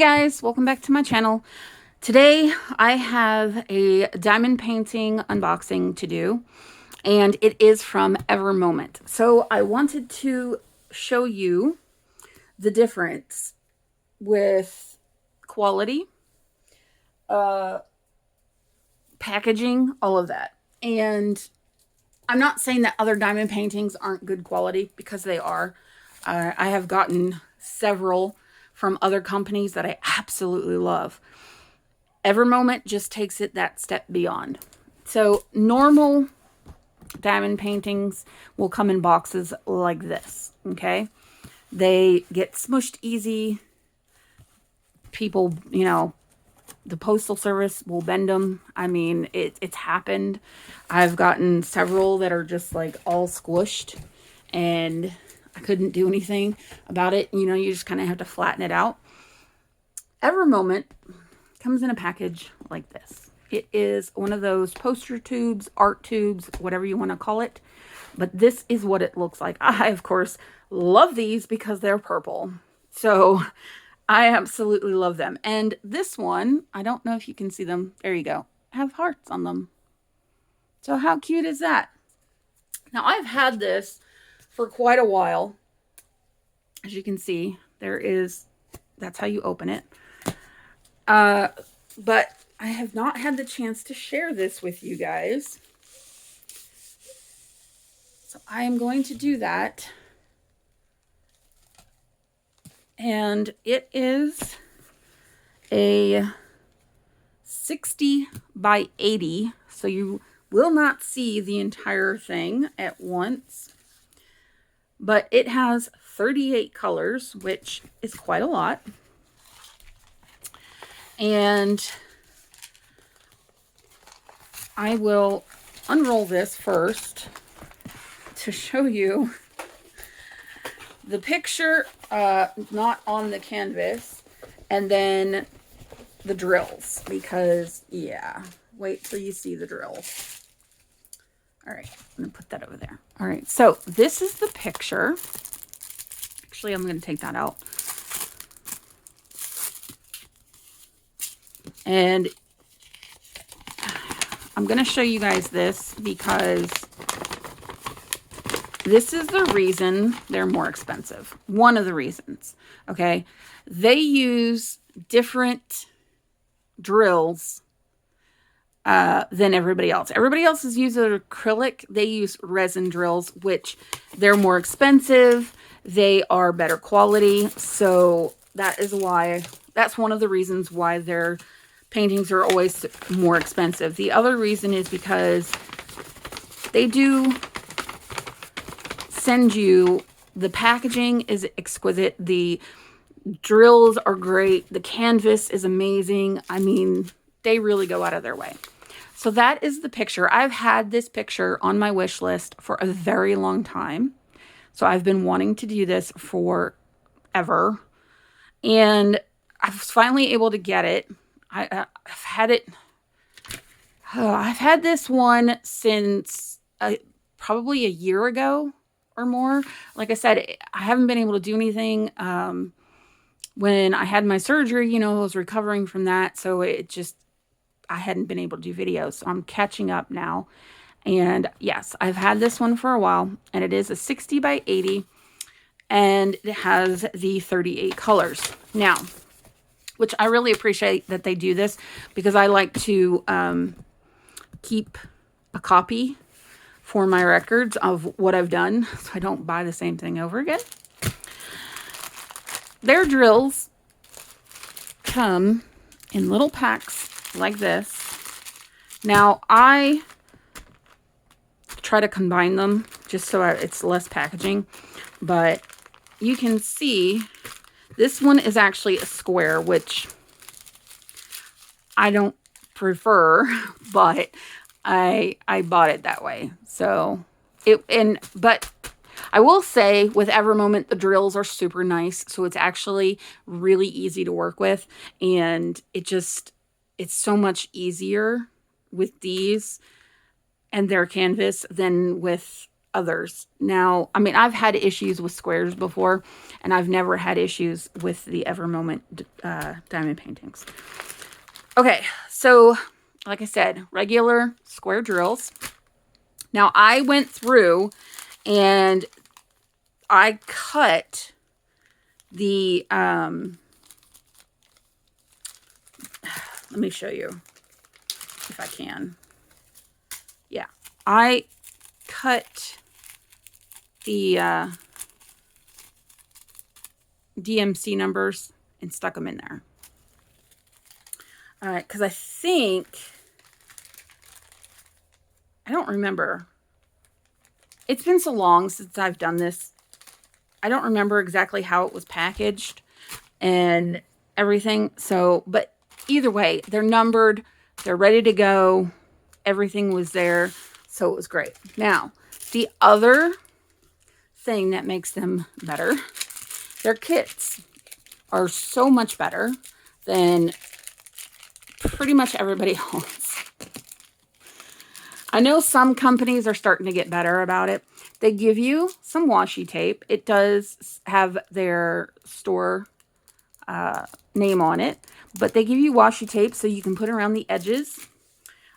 guys, welcome back to my channel. Today I have a diamond painting unboxing to do, and it is from Evermoment. So I wanted to show you the difference with quality, packaging, all of that. And I'm not saying that other diamond paintings aren't good quality, because they are. I have gotten several from other companies that I absolutely love. Evermoment just takes it that step beyond. So normal diamond paintings will come in boxes like this, okay? They get smushed easy. People, the postal service will bend them. I mean, it's happened. I've gotten several that are just like all squished, and I couldn't do anything about it. You just kind of have to flatten it out. Evermoment comes in a package like this. It is one of those poster tubes, art tubes, whatever you want to call it. But this is what it looks like. I, of course, love these because they're purple. So I absolutely love them. And this one, I don't know if you can see them. There you go. Have hearts on them. So how cute is that? Now, I've had this for quite a while. As you can see, that's how you open it. But I have not had the chance to share this with you guys. So I am going to do that. And it is a 60 by 80. So you will not see the entire thing at once. But it has 38 colors, which is quite a lot. And I will unroll this first to show you the picture, not on the canvas, and then the drills, because, yeah, wait till you see the drills. All right, I'm going to put that over there. All right, so this is the picture. Actually, I'm going to take that out. And I'm going to show you guys this because this is the reason they're more expensive. One of the reasons, okay? They use different drills than everybody else. Everybody else is using acrylic. They use resin drills, which they're more expensive. They are better quality. So that is why, that's one of the reasons why their paintings are always more expensive. The other reason is because they do send you, the packaging is exquisite. The drills are great. The canvas is amazing. I mean, they really go out of their way. So that is the picture. I've had this picture on my wish list for a very long time. So I've been wanting to do this forever. And I was finally able to get it. I've had it. I've had this one since probably a year ago or more. Like I said, I haven't been able to do anything. When I had my surgery, I was recovering from that. So I hadn't been able to do videos. So I'm catching up now. And yes, I've had this one for a while. And it is a 60 by 80. And it has the 38 colors. Now, which I really appreciate that they do this, because I like to keep a copy for my records of what I've done, so I don't buy the same thing over again. Their drills come in little packs like this. Now, I try to combine them just so it's less packaging, but you can see this one is actually a square, which I don't prefer, but I bought it that way. So but I will say with Evermoment, the drills are super nice. So it's actually really easy to work with. And it's so much easier with these and their canvas than with others. Now, I mean, I've had issues with squares before, and I've never had issues with the Ever Moment diamond paintings. Okay, so like I said, regular square drills. Now, I went through and I cut the, let me show you if I can. Yeah, I cut the DMC numbers and stuck them in there. All right, because I don't remember. It's been so long since I've done this. I don't remember exactly how it was packaged and everything. So, but either way, they're numbered. They're ready to go. Everything was there. So it was great. Now, the other thing that makes them better, their kits are so much better than pretty much everybody else. I know some companies are starting to get better about it. They give you some washi tape. It does have their store name on it, but they give you washi tape so you can put around the edges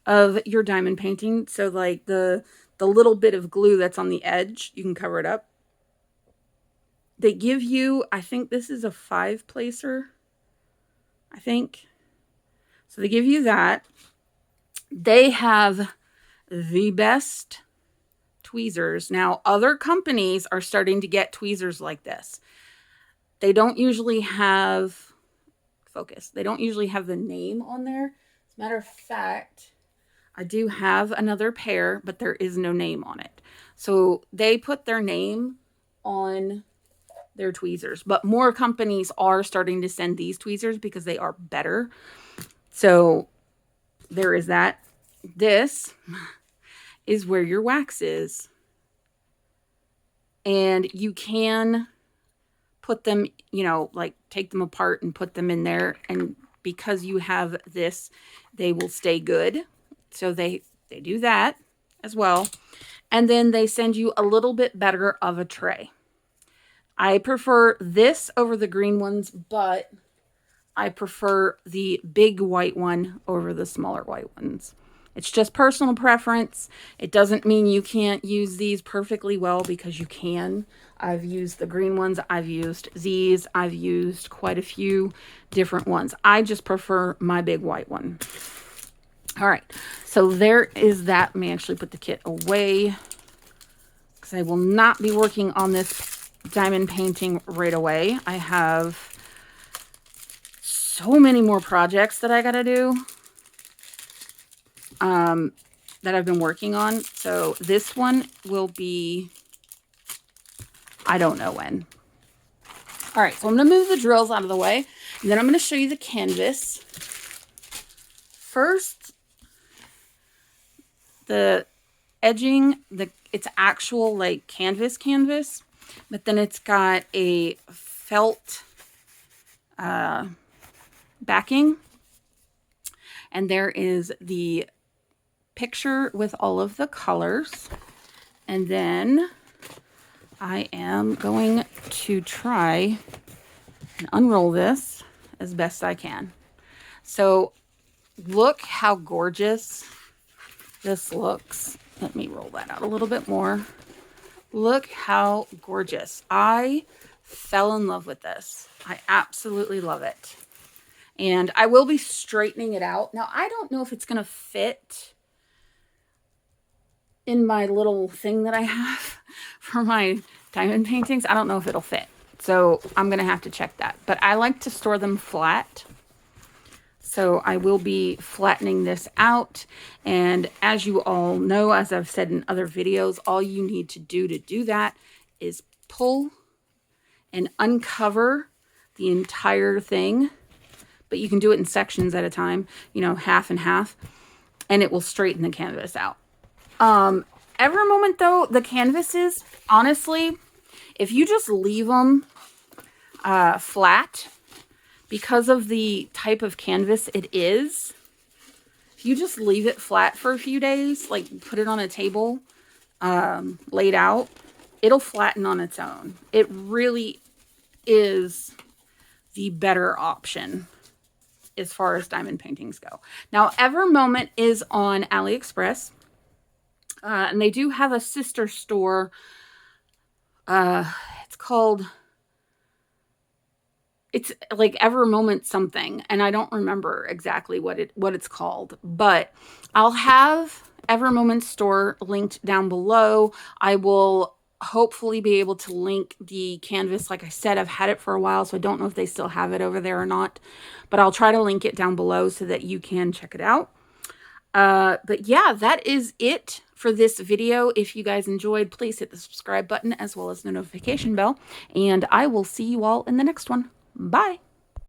of your diamond painting. So like the little bit of glue that's on the edge, you can cover it up. They give you, I think this is a 5-placer, I think. So they give you that. They have the best tweezers. Now, other companies are starting to get tweezers like this. They don't usually have, focus, they don't usually have the name on there. As a matter of fact, I do have another pair, but there is no name on it. So they put their name on their tweezers, but more companies are starting to send these tweezers because they are better. So there is that. This is where your wax is. And you can put them, you know, like take them apart and put them in there. And because you have this, they will stay good. So they do that as well. And then they send you a little bit better of a tray. I prefer this over the green ones, but I prefer the big white one over the smaller white ones. It's just personal preference. It doesn't mean you can't use these perfectly well, because you can. I've used the green ones. I've used these. I've used quite a few different ones. I just prefer my big white one. All right. So there is that. Let me actually put the kit away, because I will not be working on this diamond painting right away. I have so many more projects that I got to do. That I've been working on. So this one will be, I don't know when. All right, so I'm going to move the drills out of the way, and then I'm going to show you the canvas. First, the edging, it's actual like canvas, but then it's got a felt backing, and there is the picture with all of the colors. And then I am going to try and unroll this as best I can. So look how gorgeous this looks. Let me roll that out a little bit more. Look how gorgeous. I fell in love with this. I absolutely love it. And I will be straightening it out. Now, I don't know if it's going to fit in my little thing that I have for my diamond paintings. I don't know if it'll fit. So I'm going to have to check that. But I like to store them flat. So I will be flattening this out. And as you all know, as I've said in other videos, all you need to do that is pull and uncover the entire thing. But you can do it in sections at a time, you know, half and half, and it will straighten the canvas out. Every moment though, the canvases, honestly, if you just leave them flat, because of the type of canvas it is, if you just leave it flat for a few days, like put it on a table, laid out, it'll flatten on its own. It really is the better option as far as diamond paintings go. Now, Evermoment is on AliExpress, and they do have a sister store. It's called, it's like Evermoment something, and I don't remember exactly what it's called, but I'll have Evermoment's store linked down below. I will hopefully be able to link the canvas. Like I said, I've had it for a while, so I don't know if they still have it over there or not, but I'll try to link it down below so that you can check it out. But yeah, that is it for this video. If you guys enjoyed, please hit the subscribe button as well as the notification bell, and I will see you all in the next one. Bye.